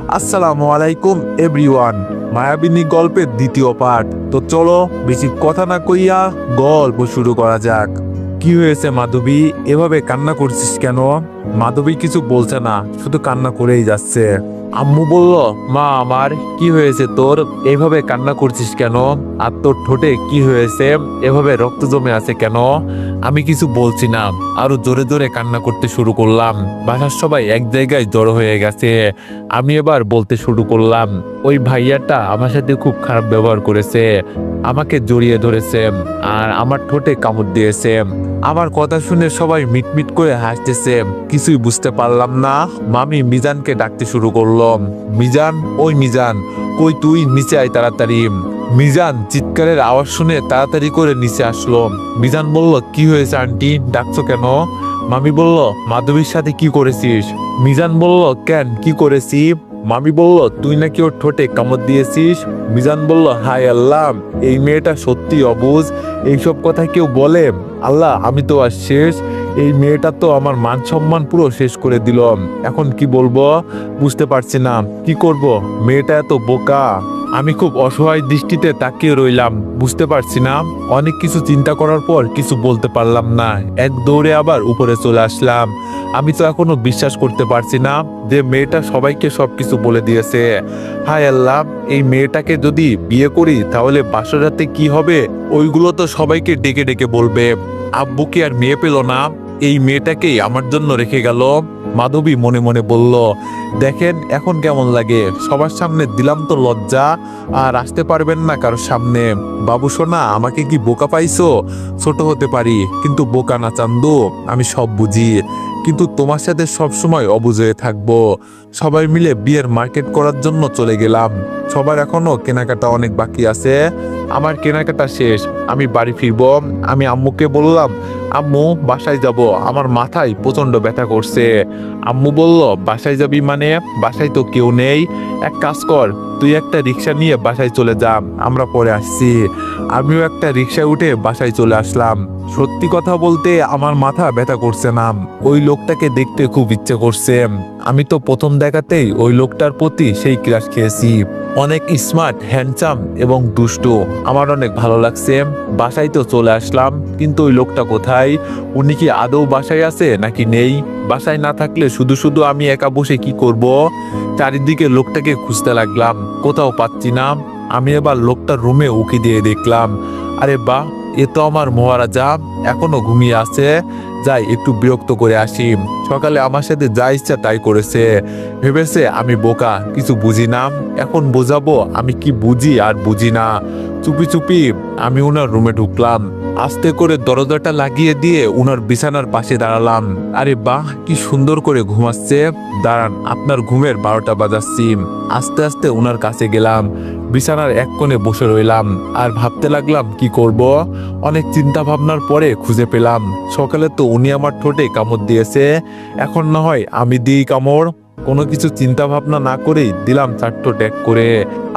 আসসালামু আলাইকুম এভরিওয়ান। মায়াবিনী গল্পের দ্বিতীয় পার্ট। তো চলো বেশি কথা না কইয়া গল্প শুরু করা যাক। কি হয়েছে মাধবী, এভাবে কান্না করছিস কেন? মাধবী কিছু বলছে না, শুধু কান্না করেই যাচ্ছে। আম্মু বলল, মা আমার কি হয়েছে তোর, এইভাবে কান্না করছিস কেন? আর তোর ঠোঁটে কি হয়েছে, এভাবে রক্ত জমে আছে কেন? আমি কিছু বলছি না, আরো জোরে জোরে কান্না করতে শুরু করলাম। বাসার সবাই এক জায়গায় জড়ো হয়ে গেছে। আমি এবার বলতে শুরু করলাম, ওই ভাইয়াটা আমার সাথে খুব খারাপ ব্যবহার করেছে, আমাকে জড়িয়ে ধরেছে আর আমার ঠোঁটে কামড় দিয়েছে। আমার কথা শুনে সবাই মিটমিট করে হাসতেছে, কিছুই বুঝতে পারলাম না। মামি মিজানকে ডাকতে শুরু করলো, মিজান, ওই মিজান, কই তুই, নিচে আয় তাড়াতাড়ি। মিজান চিৎকারের আওয়াজ শুনে তাড়াতাড়ি করে নিচে আসলো। মিজান বলল, কি হয়েছে আন্টি, ডাকছো কেন? মামি বলল, মাধবীর সাথে কি করেছিস? মিজান বলল, কেন, কি করেছি? মামি বলল, তুই নাকি ওর ঠোঁটে কামড় দিয়েছিস। মিজান বলল, হায় আল্লাহ, এই মেয়েটা সত্যি অবুঝ, এইসব কথা কেউ বলে? আল্লাহ, আমি তো আর শেষ। এই মেয়েটা তো আমার মান সম্মান পুরো শেষ করে দিল। এখন কি বলবো বুঝতে পারছি না, কি করব, মেয়েটা এত বোকা। আমি খুব অসহায় দৃষ্টিতে তাকিয়ে রইলাম, বুঝতে পারছি না। অনেক কিছু চিন্তা করার পর কিছু বলতে পারলাম না, এক দৌড়ে আবার উপরে চলে আসলাম। আমি তো এখনো বিশ্বাস করতে পারছি না যে মেয়েটা সবাইকে সবকিছু বলে দিয়েছে। হায় আল্লাহ, এই মেয়েটাকে যদি বিয়ে করি তাহলে বাসর রাতে কি হবে, ওইগুলো তো সবাইকে ডেকে ডেকে বলবে। আব্বু কি আর মেয়ে পেল না, এই মেয়েটাকেই আমার জন্য রেখে গেল। মাধবী মনে মনে বলল, দেখেন এখন কেমন লাগে, সবার সামনে দিলাম তো লজ্জা, আর আসতে পারবেন না কারোর সামনে। বাবু সোনা, আমাকে কি বোকা পাইছো? ছোট হতে পারি কিন্তু বোকা না চান্দু, আমি সব বুঝি, কিন্তু তোমার সাথে সবসময় অবুঝ হয়ে থাকবো। সবাই মিলে বিয়ের মার্কেট করার জন্য চলে গেলাম। সবার এখনো কেনাকাটা অনেক বাকি আছে, আমার কেনাকাটা শেষ, আমি বাড়ি ফিরবো। আমি আম্মুকে বললাম, আম্মু বাসায় যাব, আমার মাথায় প্রচন্ড ব্যথা করছে। আম্মু বলল, বাসায় যাবি মানে? বাসায় তো কেউ নেই, এক কাজ কর, তুই একটা রিক্সা নিয়ে বাসায় চলে যা, আমরা পরে আসছি। আমিও একটা রিক্সায় উঠে বাসায় চলে আসলাম। সত্যি কথা বলতে আমার মাথা ব্যথা করছে না, ওই লোকটাকে দেখতে খুব ইচ্ছে করছে। আমি তো প্রথম দেখাতেই ওই লোকটার প্রতি সেই ক্রাশ খেয়েছি। অনেক স্মার্ট, হ্যান্ডসাম এবং দুষ্টু, আমার অনেক ভালো লাগছে। বাসায় তো চলে আসলাম, কিন্তু ওই লোকটা কোথায়? উনি কি আদৌ বাসায় আছে নাকি নেই? বাসায় না থাকলে শুধু শুধু আমি একা বসে কি করব? চারিদিকে লোকটাকে খুঁজতে লাগলাম, কোথাও পাচ্ছি না। আমি এবার লোকটার রুমে উকি দিয়ে দেখলাম, আরে বাহ, এ তো আমার মহারাজা, এখনো ঘুমিয়ে আছে। যাই একটু বিরক্ত করে আসি। সকালে আমার সাথে যা ইচ্ছা তাই করেছে, ভেবেছে আমি বোকা, কিছু বুঝি না। এখন বোঝাবো আমি কি বুঝি আর বুঝি না। চুপি চুপি আমি উনার রুমে ঢুকলাম, আস্তে করে দরজাটা লাগিয়ে দিয়ে উনার বিছানার পাশে দাঁড়ালাম। আরে বাহ, কি সুন্দর করে ঘুমাচ্ছে। দাঁড়ান, আপনার ঘুমের 12টা বাজাচ্ছি। আস্তে আস্তে উনার কাছে গেলাম, বিছানার এক কোণে বসে রইলাম আর ভাবতে লাগলাম কি করব। অনেক চিন্তা ভাবনার পরে খুঁজে পেলাম, সকালে তো উনি আমার ঠোঁটে কামড় দিয়েছে, এখন না হয় আমি দিই কামড়। কোনো কিছু চিন্তা ভাবনা না করেই দিলাম চারটো ট্যাগ করে।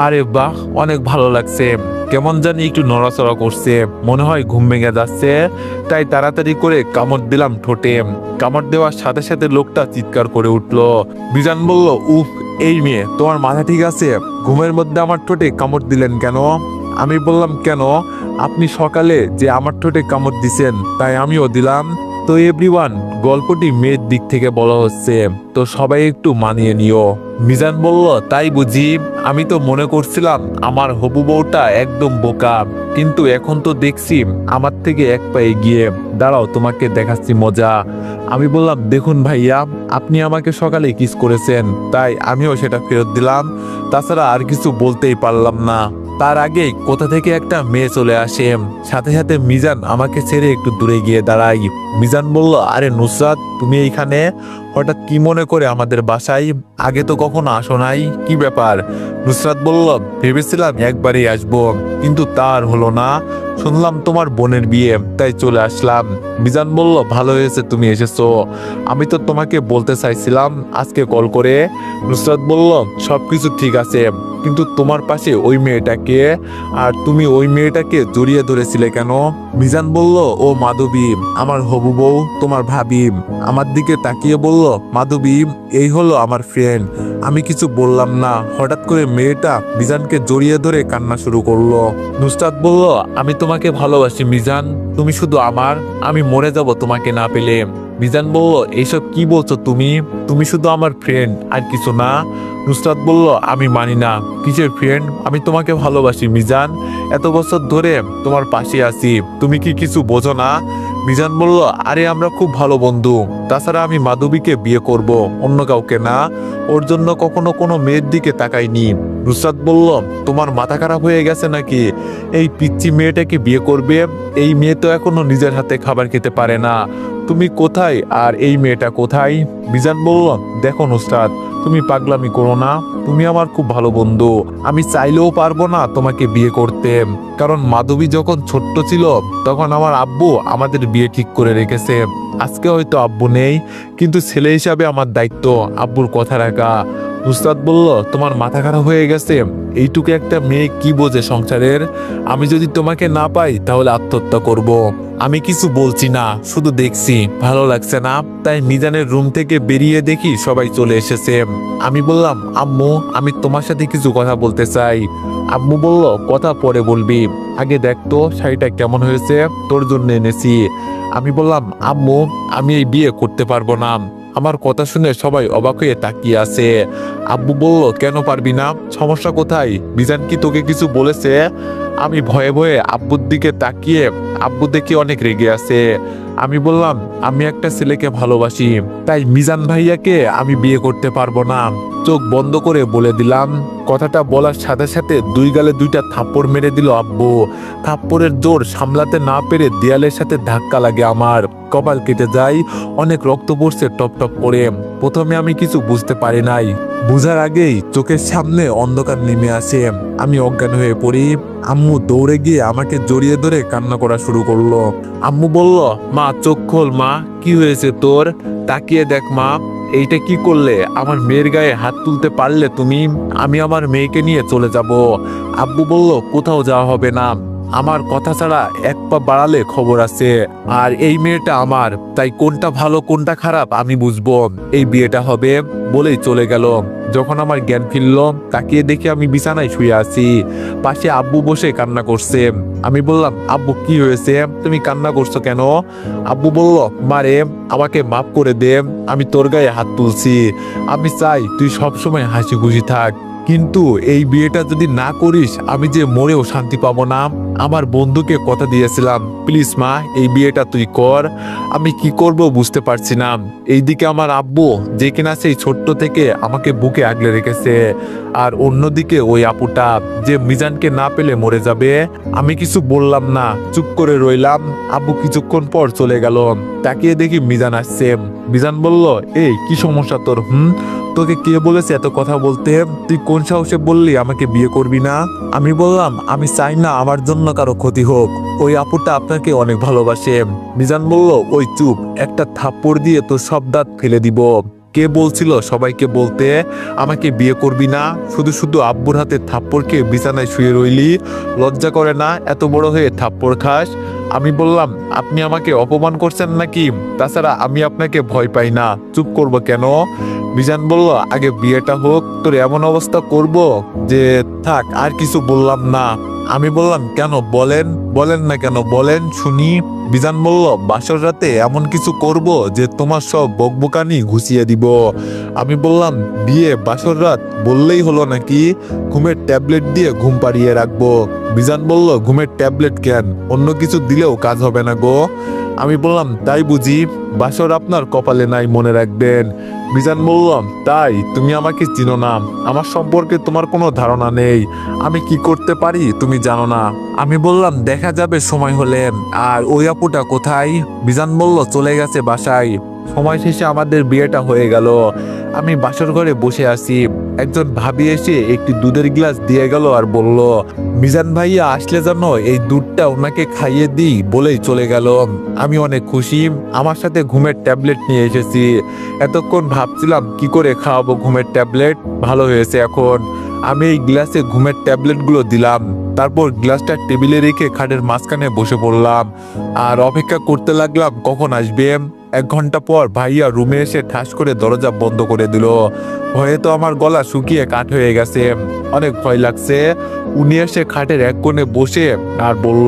আরে বাহ, অনেক ভালো লাগছে, কেমন জানি একটু নড়াচড়া করছে, মনে হয় ঘুম ভেঙে যাচ্ছে। তাই তাড়াতাড়ি করে কামড় দিলাম ঠোঁটে। কামড় দেওয়ার সাথে সাথে লোকটা চিৎকার করে উঠলো। বিজান বলল, উফ, এই মেয়ে, তোমার মাথা ঠিক আছে? ঘুমের মধ্যে আমার ঠোঁটে কামড় দিলেন কেন? আমি বললাম, কেন, আপনি সকালে যে আমার ঠোঁটে কামড় দিছেন তাই আমিও দিলাম। তো এভরিওয়ান, গল্পটি মেয়ের দিক থেকে বলা হচ্ছে, তো সবাই একটু মানিয়ে নিও। মিজান বলল, তাই বুঝি, আমি তো মনে করছিলাম আমার হবু বউটা একদম বোকা, কিন্তু এখন তো দেখছি আমার থেকে এক পা এগিয়ে। দাঁড়াও, তোমাকে দেখাচ্ছি মজা। আমি বললাম, দেখুন ভাইয়া, আপনি আমাকে সকালে কিস করেছেন, তাই আমিও সেটা ফেরত দিলাম। তাছাড়া আর কিছু বলতেই পারলাম না। তার আগেই কোথা থেকে একটা মেয়ে চলে আসে, সাথে সাথে মিজান আমাকে ছেড়ে একটু দূরে গিয়ে দাঁড়াই। মিজান বলল, আরে নুসরাত, তুমি এইখানে হঠাৎ কি মনে করে আমাদের বাসায়? আগে তো কখনো আসো নাই, কি ব্যাপার? নুসরাত বলল, ভেবেছিলাম একবারই আসবো, কিন্তু তার হলো না। শুনলাম তোমার বোনের বিয়ে, তাই চলে আসলাম। মিজান বলল, ভালো হয়েছে তুমি এসেছো, আমি তো তোমাকে বলতে চাইছিলাম আজকে কল করে। নুসরাত বলল, সবকিছু ঠিক আছে, কিন্তু তোমার পাশে ওই মেয়েটাকে, আর তুমি ওই মেয়েটাকে জড়িয়ে ধরেছিলে কেন? মিজান বলল, ও মাধবী, আমার হবু বউ, তোমার ভাবি। আমার দিকে তাকিয়ে বলল, মাধবী, এই হলো আমার ফ্রেন্ড। আমি কিছু বললাম না। হঠাৎ করে মেয়েটা মিজানকে জড়িয়ে ধরে কান্না শুরু করলো। নুসরাত বলল, আমি তোমাকে ভালোবাসি মিজান, তুমি শুধু আমার, আমি মরে যাব তোমাকে না পেলে। মিজান বলল, এইসব কি বলছো তুমি? তুমি শুধু আমার ফ্রেন্ড, আর কিছু না। নুসরাত বলল, আমি মানি না। কিসের ফ্রেন্ড? আমি তোমাকে ভালোবাসি মিজান, এত বছর ধরে তোমার পাশে আছি, তুমি কি কিছু বোঝো না? মিজান বলল, আরে আমরা খুব ভালো বন্ধু, তাছাড়া আমি মাধবীকে বিয়ে করব, অন্য কাউকে না। ওর জন্য কখনো কোনো মেয়ের দিকে তাকাইনি। নুসরাত বলল, তোমার মাথা খারাপ হয়ে গেছে নাকি? এই পিচ্চি মেয়েটাকে বিয়ে করবে? এই মেয়ে তো এখনো নিজের হাতে খাবার খেতে পারে না। তুমি কোথায় আর এই মেয়েটা কোথায়? মিজান বলল, দেখো নুসরাত, তুমি পাগলামি করো না, তুমি আমার খুব ভালো বন্ধু। আমি চাইলেও পারবো না তোমাকে বিয়ে করতে, কারণ মাধবী যখন ছোট্ট ছিল তখন আমার আব্বু আমাদের বিয়ে ঠিক করে রেখেছে। আজকে হয়তো আব্বু নেই, কিন্তু ছেলে হিসাবে আমার দায়িত্ব আব্বুর কথা রাখা। নুসরাত বলল, তোমার মাথা খারাপ হয়ে গেছে? এইটুকু একটা মেয়ে কি বোঝে সংসারের? আমি যদি তোমাকে না পাই তাহলে আত্মহত্যা করব। আমি কিছু বলছি না, শুধু দেখছি, ভালো লাগছে না, তাই মিজানের রুম থেকে বেরিয়ে দেখি সবাই চলে এসেছে। আমি বললাম, আম্মু, আমি তোমার সাথে কিছু কথা বলতে চাই। আম্মু বলল, কথা পরে বলবি, আগে দেখ তো শাড়িটা কেমন হয়েছে, তোর জন্য এনেছি। আমি বললাম, আম্মু, আমি এই বিয়ে করতে পারবো না। আমার কথা শুনে সবাই অবাক হয়ে তাকিয়ে আছে। আব্বু বলল, কেন পারবি না? সমস্যা কোথায়? মিজান কি তোকে কিছু বলেছে? আমি ভয়ে ভয়ে আব্বুর দিকে তাকিয়ে, আব্বু দেখে অনেক রেগে আছে। আমি বললাম, আমি একটা ছেলেকে ভালোবাসি, তাই মিজান ভাইয়াকে আমি বিয়ে করতে পারবো না। চোখ বন্ধ করে বলে দিলাম। কথাটা বলার সাথে সাথে দুই গালে দুইটা থাপ্পড় মেরে দিল আব্বু। থাপ্পড়ের জোর সামলাতে না পেরে দেয়ালের সাথে ধাক্কা লাগে আমার, কপাল কেটে যায়, অনেক রক্ত পড়ছে টপ টপ করে। প্রথমে আমি কিছু বুঝতে পারি নাই, বুঝার আগেই চোখের সামনে অন্ধকার নেমে আসে, আমি অজ্ঞান হয়ে পড়ি। আম্মু দৌড়ে গিয়ে আমাকে জড়িয়ে ধরে কান্না করা শুরু করলো। আম্মু বলল, মা চোখ খোল মা, কি হয়েছে তোর? তাকিয়ে দেখ মা, এইটা কি করলে? আমার মেয়ের গায়ে হাত তুলতে পারলে তুমি? আমি আমার মেয়েকে নিয়ে চলে যাব। আব্বু বলল, কোথাও যাওয়া হবে না, আমার কথা ছাড়া এক পা বাড়ালে খবর আছে, আর এই মেয়েটা আমার, তাই কোনটা ভালো কোনটা খারাপ আমি বুঝবো, এই বিয়েটা হবে, বলেই চলে গেল। যখন আমার জ্ঞান ফিরল, তাকিয়ে দেখি আমি বিছানায় শুয়ে আছি, পাশে আব্বু বসে কান্না করছে। আমি বললাম, আব্বু কি হয়েছে, তুমি কান্না করছো কেন? আব্বু বলল, মারে, আমাকে মাফ করে দে, আমি তোর গায়ে হাত তুলছি, আমি চাই তুই সবসময় হাসি খুশি থাক, কিন্তু এই বিয়েটা যদি না করিস আমি যে মরেও শান্তি পাবো না। আমার বন্ধুকে কথা দিয়েছিলাম, প্লিজ মা, এই বিয়েটা তুই কর। আমি কি করব বুঝতে পারছি না। এইদিকে আমার আব্বু, যে কিনা সেই ছোট্ট থেকে আমাকে বুকে আগলে রেখেছে, আর অন্যদিকে ওই আপুটা যে মিজানকে না পেলে মরে যাবে। আমি কিছু বললাম না, চুপ করে রইলাম। আব্বু কিছুক্ষণ পর চলে গেল। তাকিয়ে দেখি মিজান আসছে। মিজান বলল, এই কি সমস্যা তোর? তোকে কে বলেছে এত কথা বলতে? তুই কোন সাহসে বললি আমাকে বিয়ে করবি না? আমি বললাম, আমি চাই না আমার জন্য কারো ক্ষতি হোক, ওই আপুটা আপনাকে অনেক ভালোবাসে। মিজান বলল, ওই চুপ, একটা থাপ্পড় দিয়ে তোর সব দাঁত ফেলে দিব। কে বলছিল সবাইকে বলতে আমাকে বিয়ে করবি না? শুধু শুধু আব্বুর হাতে থাপ্পড় খেয়ে বিছানায় শুয়ে রইলি, লজ্জা করে না এত বড় হয়ে থাপ্পড় খাস? আমি বললাম, আপনি আমাকে অপমান করছেন নাকি? তাছাড়া আমি আপনাকে ভয় পাই না, চুপ করব কেন? মিজান বলল, আগে বিয়েটা হোক, তোর এমন অবস্থা করব যে থাক, আর কিছু বললাম না। আমি বললাম, কেন বলেন, বলেন না কেন, বলেন শুনি। মিজান বলল, বাসর রাতে এমন কিছু করব যে তোমার সব বকবকানি ঘুষিয়ে দিব। আমি বললাম, বিয়ে বাসর রাত বললেই হলো নাকি? ঘুমের ট্যাবলেট দিয়ে ঘুম পাড়িয়ে রাখবো। মিজান বলল, ঘুমের ট্যাবলেট কেন, অন্য কিছু দিলেও কাজ হবে না গো? আমি বললাম, তাই বুঝি? বাসর আপনার কপালে নাই, মনে রাখবেন। মিজান বলল, তাই? তুমি আমাকে চিনো না, আমার সম্পর্কে তোমার কোনো ধারণা নেই, আমি কি করতে পারি তুমি জানো না। আমি বললাম, দেখা যাবে সময় হলে। আর ওই আপুটা কোথায়? মিজান বলল, চলে গেছে বাসায়। সময় শেষে আমাদের বিয়েটা হয়ে গেল। আমি বাসর ঘরে বসে আছি, একজন ভাবি এসে একটি দুধের গ্লাস দিয়ে গেল আর বলল, মিজান ভাইয়া আসলে যেন এই দুধটা ওনাকে খাইয়ে দিই, বলেই চলে গেল। আমি অনেক খুশি, আমার সাথে ঘুমের ট্যাবলেট নিয়ে এসেছি। এতক্ষণ ভাবছিলাম কি করে খাওয়াবো ঘুমের ট্যাবলেট, ভালো হয়েছে এখন। আমি এই গ্লাসে ঘুমের ট্যাবলেটগুলো দিলাম। তারপর গ্লাসটা টেবিলে রেখে খাটের মাঝখানে বসে পড়লাম আর অপেক্ষা করতে লাগলাম কখন আসবে। 1 ঘন্টা পর ভাইয়া রুমে এসে ঠাস করে দরজা বন্ধ করে দিল। ভয়ে তো আমার গলা শুকিয়ে কাঠ হয়ে গেছে, অনেক ভয় লাগছে। উনি এসে খাটের এক কোণে বসে আর বলল,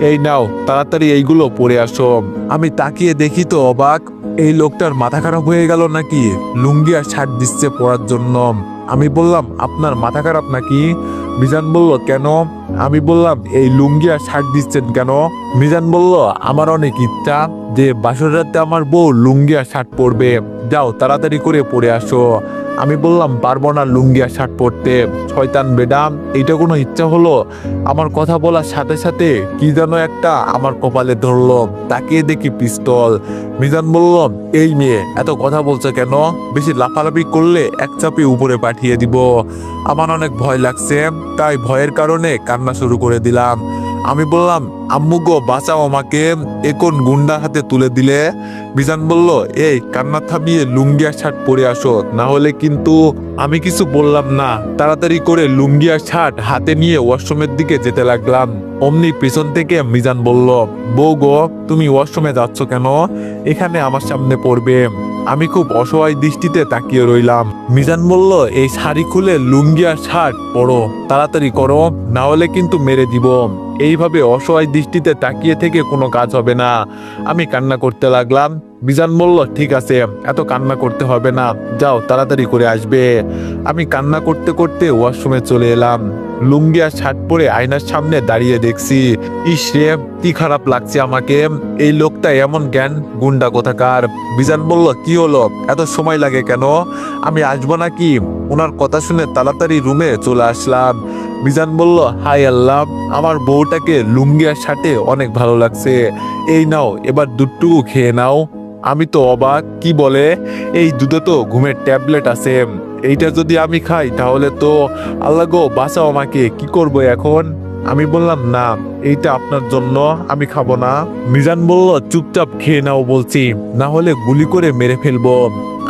এই নাও তাড়াতাড়ি এইগুলো পরে আসো। আমি তাকিয়ে দেখি তো অবাক, এই লোকটার মাথা খারাপ হয়ে গেল নাকি? লুঙ্গি আর শার্ট দিচ্ছে পরার জন্য। আমি বললাম, আপনার মাথা খারাপ নাকি? মিজান বলল, কেন? আমি বললাম, এই লুঙ্গি আর শার্ট দিচ্ছেন কেন? মিজান বলল, আমার অনেক ইচ্ছা যে বাসর রাতে আমার বউ লুঙ্গি আর শার্ট পরবে, যাও তাড়াতাড়ি করে পরে আসো। আমি বললাম, পারবো না লুঙ্গি আর শার্ট পরতে। শয়তান বেডাম, এইটা কোনো ইচ্ছা হলো? আমার কথা বলার সাথে সাথে কি যেন একটা আমার কপালে ধরলো। তাকিয়ে দেখি পিস্তল। মিজান বলল, এই মেয়ে এত কথা বলছো কেন? বেশি লাফালাফি করলে এক চাপে উপরে পাঠিয়ে দিব। আমার অনেক ভয় লাগছে, তাই ভয়ের কারণে কান্না শুরু করে দিলাম। আমি বললাম, আম্মু গো বাঁচাও আমাকে, এখন গুন্ডার হাতে তুলে দিলে। মিজান বলল, এই কান্না থামিয়ে লুঙ্গি আর শার্ট পরে আসো, না হলে কিন্তু। আমি কিছু বললাম না, তাড়াতাড়ি করে লুঙ্গি আর শার্ট হাতে নিয়ে ওয়াশরুমের দিকে যেতে লাগলাম। অমনি পেছন থেকে মিজান বলল, বউ গো তুমি ওয়াশরুমে যাচ্ছ কেন? এখানে আমার সামনে পড়বে। আমি খুব অসহায় দৃষ্টিতে তাকিয়ে রইলাম। মিজান বলল, এই শাড়ি খুলে লুঙ্গি আর শার্ট পরো, তাড়াতাড়ি করো, না হলে কিন্তু মেরে দিব। এইভাবে অসহায় দৃষ্টিতে তাকিয়ে থেকে কোনো কাজ হবে না। আমি কান্না করতে লাগলাম। মিজান বলল, ঠিক আছে, এত কান্না করতে হবে না, যাও তাড়াতাড়ি করে আসবে। আমি কান্না করতে করতে ওয়াশরুমে চলে এলাম। লুঙ্গি আর শার্ট পরে আয়নার সামনে দাঁড়িয়ে দেখছি, ইস রে কি খারাপ লাগছে আমাকে। এই লোকটা এমন জ্ঞান গুন্ডা কোথাকার। মিজান বলল, কি হলো, এত সময় লাগে কেন? আমি আসবো নাকি? ওনার কথা শুনে তাড়াতাড়ি রুমে চলে আসলাম। মিজান বলল, হাই আল্লাহ, আমার বউটাকে লুঙ্গি আর শার্টে অনেক ভালো লাগছে। এই নাও এবার দুধটুকু খেয়ে নাও। আমি তো অবাক, কি বলে? এই দুধে তো ঘুমের ট্যাবলেট আছে, এইটা যদি আমি খাই তাহলে তো। আল্লাহ গো বাঁচাও আমাকে, কি করব এখন? আমি বললাম, না এইটা আপনার জন্য, আমি খাবো না। মিজান বলল, চুপচাপ খেয়ে নাও বলছি, না হলে গুলি করে মেরে ফেলবো।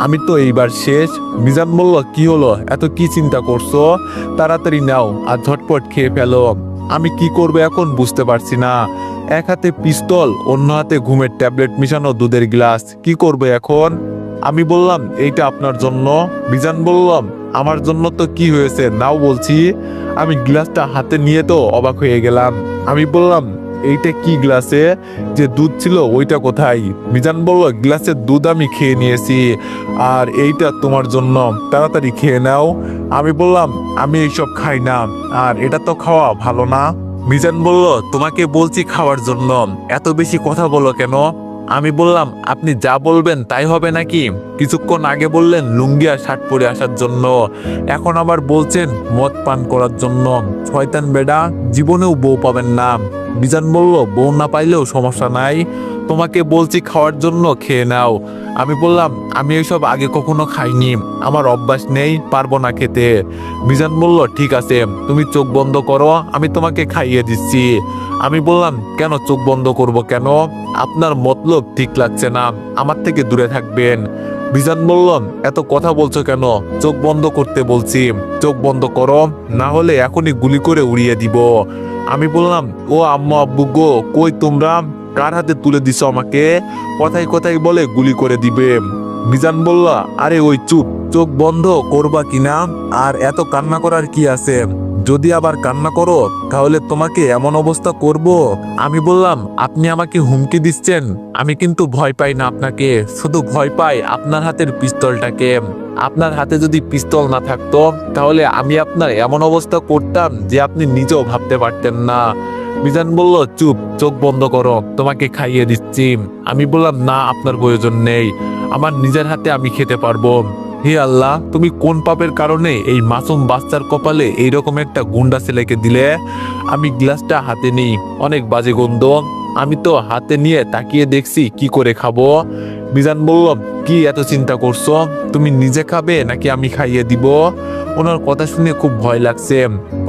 আমি তো এইবার শেষ। মিজান বলল, কি হলো, এত কি চিন্তা করছো? তাড়াতাড়ি নাও আর ঝটপট খেয়ে ফেলো। আমি কি করবো এখন বুঝতে পারছি না। এক হাতে পিস্তল, অন্য হাতে ঘুমের ট্যাবলেট মিশানো দুধের গ্লাস, কি করবো এখন? আমি বললাম, এইটা আপনার জন্য। মিজান বললাম, আমার জন্য তো কি হয়েছে নাও বলছি। আমি গ্লাসটা হাতে নিয়ে তো অবাক হয়ে গেলাম। আমি বললাম, এইটা কি গ্লাসে যে দুধ ছিল ওইটা কোথায়? মিজান বলল, গ্লাসের দুধ আমি খেয়ে নিয়েছি, আর এইটা তোমার জন্য, তাড়াতাড়ি খেয়ে নাও। আমি বললাম, আমি এইসব খাই না, আর এটা তো খাওয়া ভালো না। মিজান বলল, তোমাকে বলছি খাওয়ার জন্য, এত বেশি কথা বলো কেন? আমি বললাম, আপনি যা বলবেন তাই হবে নাকি? কিছুক্ষণ আগে বললেন লুঙ্গি আর শার্ট পরে আসার জন্য, এখন আবার বলছেন মদ পান করার জন্য। শয়তান বেডা, জীবনেও বউ পাবেন না। মিজান বলল, বউ না পাইলেও সমস্যা নাই, তোমাকে বলছি খাওয়ার জন্য, খেয়ে নাও। আমি বললাম, আমি এইসব আগে কখনো খাইনি, আমার অভ্যাস নেই, পারবো না খেতে। মিজান বলল, ঠিক আছে তুমি চোখ বন্ধ করো, আমি তোমাকে খাইয়ে দিচ্ছি। আমি বললাম, কেন চোখ বন্ধ করব কেন? আপনার মতলব ঠিক লাগছে না, আমার থেকে দূরে থাকবেন। মিজান বলল, এত কথা বলছো কেন? চোখ বন্ধ করতে বলছি, চোখ বন্ধ করো, না হলে এখনই গুলি করে উড়িয়ে দিব। আমি বললাম, ও আম্মু আব্বু গো, কই তোমরা? কার হাতে তুলে দিছো আমাকে? কথাই কথাই বলে গুলি করে দিবে। মিজান বলল, আরে ওই চুপ, চোখ বন্ধ করবা কিনা? আর এত কান্না করার কি আছে? যদি আবার কান্না করো তাহলে তোমাকে এমন অবস্থা করব। আমি বললাম, আপনি আমাকে হুমকি দিচ্ছেন? আমি কিন্তু ভয় পাই না আপনাকে, শুধু ভয় পাই আপনার হাতের পিস্তলটাকে। আপনার হাতে যদি পিস্তল না থাকতো তাহলে আমি আপনার এমন অবস্থা করতাম যে আপনি নিজেও ভাবতে পারতেন না। মিজান বলল, চুপ, চোখ বন্ধ করো, তোমাকে খাইয়ে দিচ্ছি। আমি বললাম, না আপনার প্রয়োজন নেই, আমার নিজের হাতে আমি খেতে পারবো। হে আল্লাহ, তুমি কোন পাপের কারণে এই মাসুম বাচ্চার কপালে এইরকম একটা গুন্ডা ছেলেকে দিলে? আমি গ্লাসটা হাতে নিই, অনেক বাজে গন্ধ। আমি তো হাতে নিয়ে তাকিয়ে দেখছি কি করে খাবো। মিজান বলল, কি এত চিন্তা করছো? তুমি নিজে খাবে নাকি আমি খাইয়ে দিব? ওনার কথা শুনে খুব ভয় লাগছে।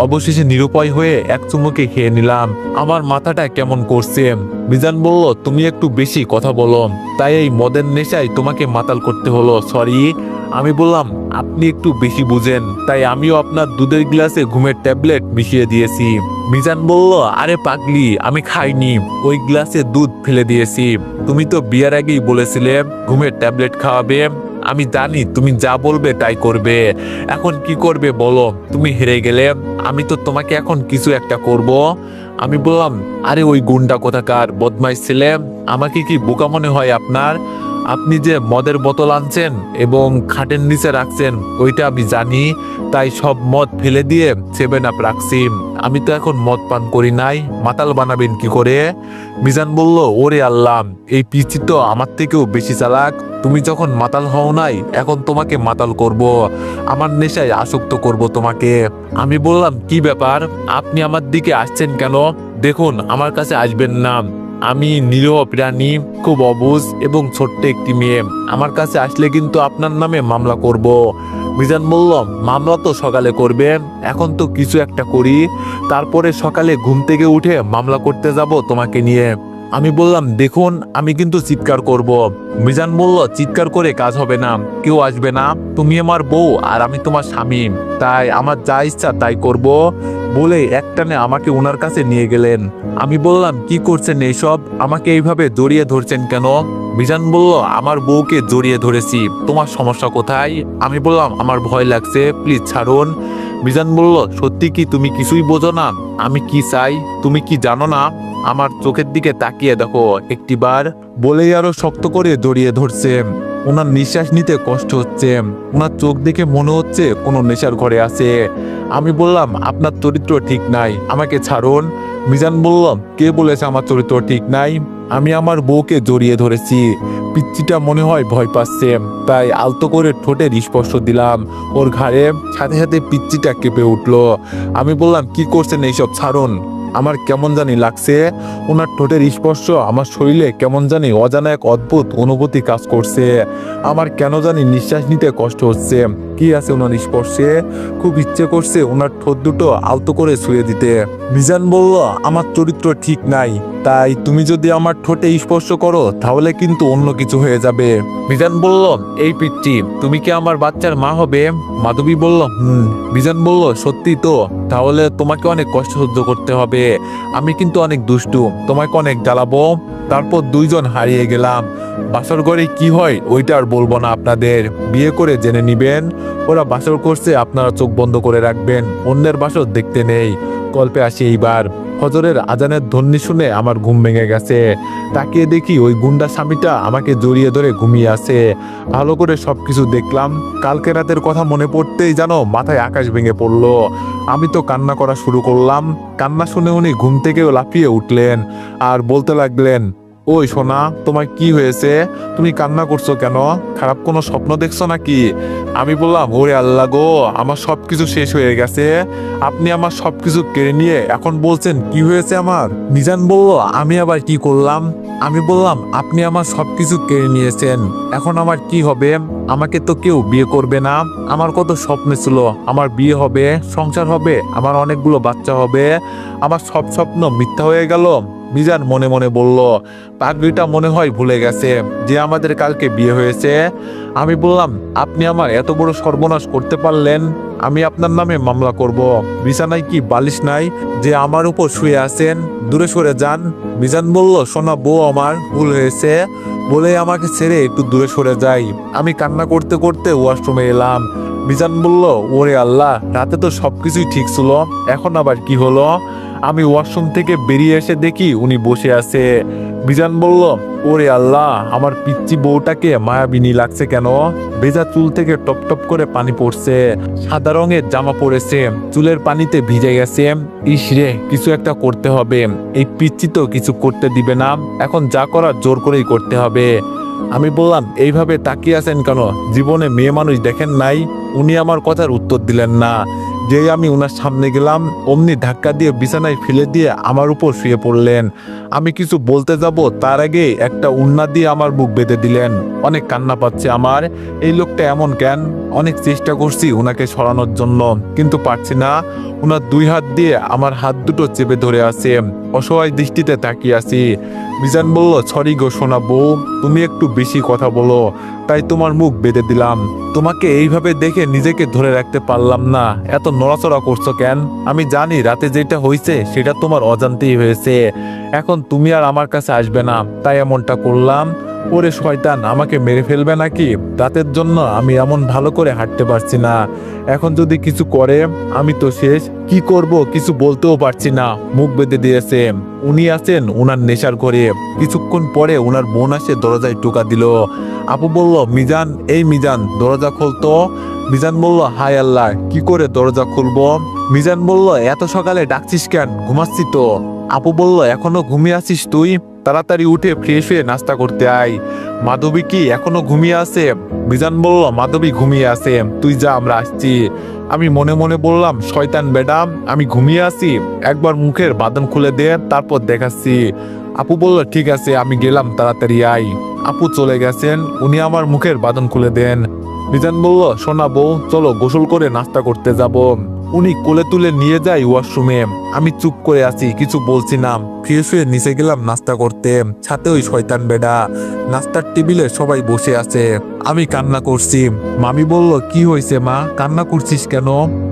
অবশেষে নিরুপায় হয়ে এক চুমুকে খেয়ে নিলাম। আমার মাথাটা কেমন করছে। মিজান বলল, তুমি একটু বেশি কথা বলো, তাই এই মদের নেশায় তোমাকে মাতাল করতে হলো, সরি। আমি বললাম, আপনি একটু বেশি বুঝেন, তাই আমিও আপনার দুধের গ্লাসে ঘুমের ট্যাবলেট মিশিয়ে দিয়েছি। মিজান বলল, আরে পাগলি, আমি খাইনি, ওই গ্লাসে দুধ ফেলে দিয়েছি। তুমি তো বিয়ার আগেই বলেছিলে ঘুমের ট্যাবলেট খাওয়াবে। আমি জানি তুমি যা বলবে তাই করবে। এখন কি করবে বলো? তুমি হেরে গেলে আমি তো তোমাকে এখন কিছু একটা করব। আমি বললাম, আরে ওই গুন্ডা কোথাকার বদমাইশ ছেলে, আমাকে কি বোকা মনে হয় আপনার? আপনি যে মদের বোতল আনছেন এবং খাটের নিচে রাখছেন ওইটা আমি জানি, তাই সব মদ ফেলে দিয়ে 7 আপ রাখছি। আমি তো এখন মদ পান করি নাই, মাতাল বানাবেন কি করে? মিজান বলল, ওরে আল্লাহ, এই পিচি তো আমার থেকেও বেশি চালাক। তুমি যখন মাতাল হও নাই, এখন তোমাকে মাতাল করব, আমার নেশায় আসক্ত করব তোমাকে। আমি বললাম, কি ব্যাপার, আপনি আমার দিকে আসছেন কেন? দেখুন, আমার কাছে আসবেন না। আমি নিরীহ প্রাণী, খুব অবুঝ এবং ছোট্ট একটি মেয়ে। আমার কাছে আসলে কিন্তু আপনার নামে মামলা করব। মিজান বলল, মামলা তো সকালে করবে, এখন তো কিছু একটা করি, তারপরে সকালে ঘুম থেকে উঠে মামলা করতে যাব তোমাকে নিয়ে। আমি বললাম, দেখুন, আমি কিন্তু চিৎকার করব। মিজান বলল, চিৎকার করে কাজ হবে না, কেউ আসবে না, তুমি আমার বউ আর আমি তোমার স্বামী, তাই আমার যা ইচ্ছা তাই করব বলে একটানে আমাকে ওনার কাছে নিয়ে গেলেন। আমি বললাম, কি করছেন এইসব, আমাকে এইভাবে জড়িয়ে ধরছেন কেন? মিজান বলল, আমার বউকে জড়িয়ে ধরেছি, তোমার সমস্যা কোথায়? আমি বললাম, আমার ভয় লাগছে, প্লিজ ছাড়ুন। মিজান বলল, সত্যি কি তুমি কিছুই বোঝো না আমি কি চাই? তুমি কি জানো না? আমার চোখের দিকে তাকিয়ে দেখো একটিবার। বলেই আরো শক্ত করে জড়িয়ে ধরছে। ওনার নিঃশ্বাস নিতে কষ্ট হচ্ছে, ওনার চোখ দেখে মনে হচ্ছে কোনো নেশার ঘরে আছে। আমি বললাম, আপনার চরিত্র ঠিক নাই, আমাকে ছাড়ুন। মিজান বলল, কে বলেছে আমার চরিত্র ঠিক নাই? আমি আমার বউকে জড়িয়ে ধরেছি। পিচ্চিটা মনে হয় ভয় পাচ্ছে, তাই আলতো করে ঠোঁটের স্পর্শ দিলাম ওর ঘাড়ে। সাথে সাথে পিচ্চিটা কেঁপে উঠলো। আমি বললাম, কি করছেন এইসব, ছাড়ুন। আমার কেমন জানি লাগছে, ওনার ঠোঁটের স্পর্শ আমার শরীরে কেমন জানি অজানা এক অদ্ভুত অনুভূতি কাজ করছে। আমার কেন জানি নিঃশ্বাস নিতে কষ্ট হচ্ছে। কি আছে ওনার স্পর্শে? খুব ইচ্ছে করছে ওনার ঠোঁট দুটো আলতো করে ছুঁয়ে দিতে। মিজান বলল, আমার চরিত্র ঠিক নাই, তাই তুমি যদি আমার ঠোঁটে স্পর্শ করো তাহলে কিন্তু অন্য কিছু হয়ে যাবে। মিজান বলল, এই পিচ্চি, তুমি কি আমার বাচ্চার মা হবে? মাধবী বলল, হুম। মিজান বলল, সত্যি তো? তাহলে তোমাকে অনেক কষ্ট সহ্য করতে হবে। আমি কিন্তু অনেক দুষ্টু, তোমাকে অনেক জ্বালাবো। তারপর দুইজন হারিয়ে গেলাম। বাসর ঘরে কি হয় ওইটা আর বলবো না আপনাদের, বিয়ে করে জেনে নিবেন। ওরা বাসর করছে, আপনারা চোখ বন্ধ করে রাখবেন, অন্যের বাসর দেখতে নেই। গল্পে আসি এইবার। ফজরের আজানের ধ্বনি শুনে আমার ঘুম ভেঙে গেছে। তাকিয়ে দেখি ওই গুন্ডা স্বামীটা আমাকে জড়িয়ে ধরে ঘুমিয়ে আছে। ভালো করে সবকিছু দেখলাম। কালকে রাতের কথা মনে পড়তেই যেন মাথায় আকাশ ভেঙে পড়লো। আমি তো কান্না করা শুরু করলাম। কান্না শুনে উনি ঘুম থেকেও লাফিয়ে উঠলেন আর বলতে লাগলেন, ওই সোনা, তোমার কি হয়েছে? তুমি কান্না করছো কেন? খারাপ কোনো স্বপ্ন দেখছো নাকি? আমি বললাম, ওরে আল্লাহ গো, আমার সবকিছু শেষ হয়ে গেছে। আপনি আমার সবকিছু কেড়ে নিয়ে এখন বলছেন কি হয়েছে আমার? মিজান বলল, আমি আবার কি করলাম? আমি বললাম, আপনি আমার সবকিছু কেড়ে নিয়েছেন, এখন আমার কি হবে? আমাকে তো কেউ বিয়ে করবে না। আমার কত স্বপ্ন ছিল, আমার বিয়ে হবে, সংসার হবে, আমার অনেকগুলো বাচ্চা হবে। আমার সব স্বপ্ন মিথ্যা হয়ে গেল। মিজান মনে মনে বলল, পাগড়িটা মনে হয় ভুলে গেছে যে আমাদের কালকে বিয়ে হয়েছে। আমি বললাম, আপনি আমার এত বড় সর্বনাশ করতে পারলেন? আমি আপনার নামে মামলা করব। বিছানায় কি বালিশ নাই যে আমার উপর শুয়ে আছেন? দূরে সরে যান। মিজান বলল, সোনা বউ, আমার ভুল হয়েছে বলে আমাকে ছেড়ে একটু দূরে সরে যাই। আমি কান্না করতে করতে ওয়াশরুমে এলাম। মিজান বলল, ওরে আল্লাহ, রাতে তো সবকিছুই ঠিক ছিল, এখন আবার কি হলো? আমি ওয়াশরুম থেকে বেরিয়ে এসে দেখি উনি বসে আছে। মিজান বলল, ওরে আল্লাহ, আমার পিচ্চি বউটাকে মায়াবিনী লাগছে কেন? ভেজা চুল থেকে টপ টপ করে পানি পড়ছে, সাদা রঙের জামা পরেছে, চুলের পানিতে ভিজে গেছে। ইস রে, কিছু একটা করতে হবে। এই পিচ্চি তো কিছু করতে দিবে না, এখন যা করার জোর করেই করতে হবে। আমি বললাম, এইভাবে তাকিয়ে আছেন কেন? জীবনে মেয়ে মানুষ দেখেন নাই? উনি আমার কথার উত্তর দিলেন না। যেই আমি ওনার সামনে গেলাম অমনি ধাক্কা দিয়ে বিছানায় ফেলে দিয়ে আমার উপর শুয়ে পড়লেন। আমি কিছু বলতে যাব তার আগে একটা উন্না দিয়ে আমার বুক বেঁধে দিলেন। অনেক কান্না পাচ্ছে আমার। এই লোকটা এমন কেন? অনেক চেষ্টা করছি ওনাকে সরানোর জন্য, কিন্তু পারছি না। ওনার দুই হাত দিয়ে আমার হাত দুটো চেপে ধরে আছে। অসহায় দৃষ্টিতে তাকিয়ে আছি। মিজান বলল, সরি গো সোনা বউ, তুমি একটু বেশি কথা বলো, তাই তোমার মুখ বেঁধে দিলাম। তোমাকে এইভাবে দেখে নিজেকে ধরে রাখতে পারলাম না। এত নড়াচড়া করছো কেন? আমি জানি রাতে যেটা হয়েছে সেটা তোমার অজান্তেই হয়েছে। এখন তুমি আর আমার কাছে আসবে না, তাই এমনটা করলাম। ওরে শয়তান, আমাকে মেরে ফেলবে নাকি? রাতের জন্য আমি এমন ভালো করে হাঁটতে পারছি না। এখন যদি কিছু করে আমি তো শেষ। কি করব কিছু বলতেও পারছি না। মুখ বেঁধে দিয়েছে। উনি আছেন উনার নেশার ঘরে। কিছুক্ষণ পরে উনার বোন আসে দরজায় টোকা দিল। আপু বলল, মিজান, এই মিজান, দরজা খুলতো। মিজান বলল, হায় আল্লাহ, কি করে দরজা খুলবো? মিজান বলল, এত সকালে ডাকছিস কেন? ঘুমাচ্ছি তো। আপু বলল, এখনো ঘুমিয়ে আছিস তুই? তাড়াতাড়ি উঠে ফ্রেশ হয়ে নাস্তা করতে আয়। মাধবী কি এখনো ঘুমিয়ে আছে? মিজান বলল, মাধবী ঘুমিয়ে আছে, তুই যা, আমরা আসছি। আমি মনে মনে বললাম, শয়তান বেডাম, আমি ঘুমিয়ে আছি, একবার মুখের বাঁধন খুলে দে, তারপর দেখাচ্ছি। আপু বলল, ঠিক আছে, আমি গেলাম, তাড়াতাড়ি আয়। আপু চলে গেছেন। উনি আমার মুখের বাঁধন খুলে দেন। মিজান বলল, শোনা বউ, চলো গোসল করে নাস্তা করতে যাব। উনি কোলে তুলে নিয়ে যায় ওয়াশরুমে। আমি চুপ করে আছি, কিছু বলছি না। ফ্রেশ হয়ে নিচে গেলাম নাস্তা করতে। ছাতে ওই শয়তান বেডা। নাস্তার টেবিলে সবাই বসে আছে। আমি কান্না করছি। মামি বলল, কি হয়েছে মা, কান্না করছিস কেন?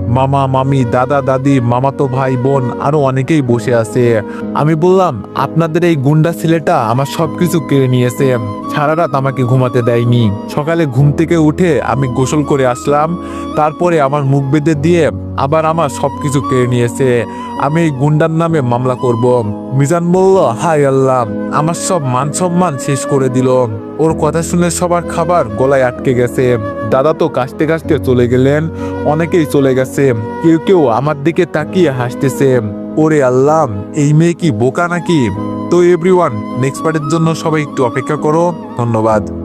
মামা, মামি, দাদা, দাদি, মামাতো ভাই, বোন আরো অনেকেই বসে আছে। আমি বললাম, আপনাদের এই গুন্ডা ছেলেটা আমার সবকিছু কেড়ে নিয়েছে। সারা রাত আমাকে ঘুমাতে দেয়নি। সকালে ঘুম থেকে উঠে আমি গোসল করে আসলাম, তারপরে আমার মুখ বেঁধে দিয়ে আবার আমার সবকিছু কেড়ে নিয়েছে। আমি এই গুন্ডার নামে মামলা করব। মিজান বলল, হায় আল্লাহ, আমার সব মান সম্মান শেষ করে দিল। ওর কথা শুনে সবার খাবার গলায় আটকে গেছে। দাদা তো কাশতে কাশতে চলে গেলেন। অনেকেই চলে গেছে। কেউ কেউ আমার দিকে তাকিয়ে হাসতেছে। ওরে আল্লাহ, এই মেয়ে কি বোকা নাকি? তো এভরিওয়ান, নেক্সট পার্টের জন্য সবাই একটু অপেক্ষা করো। ধন্যবাদ।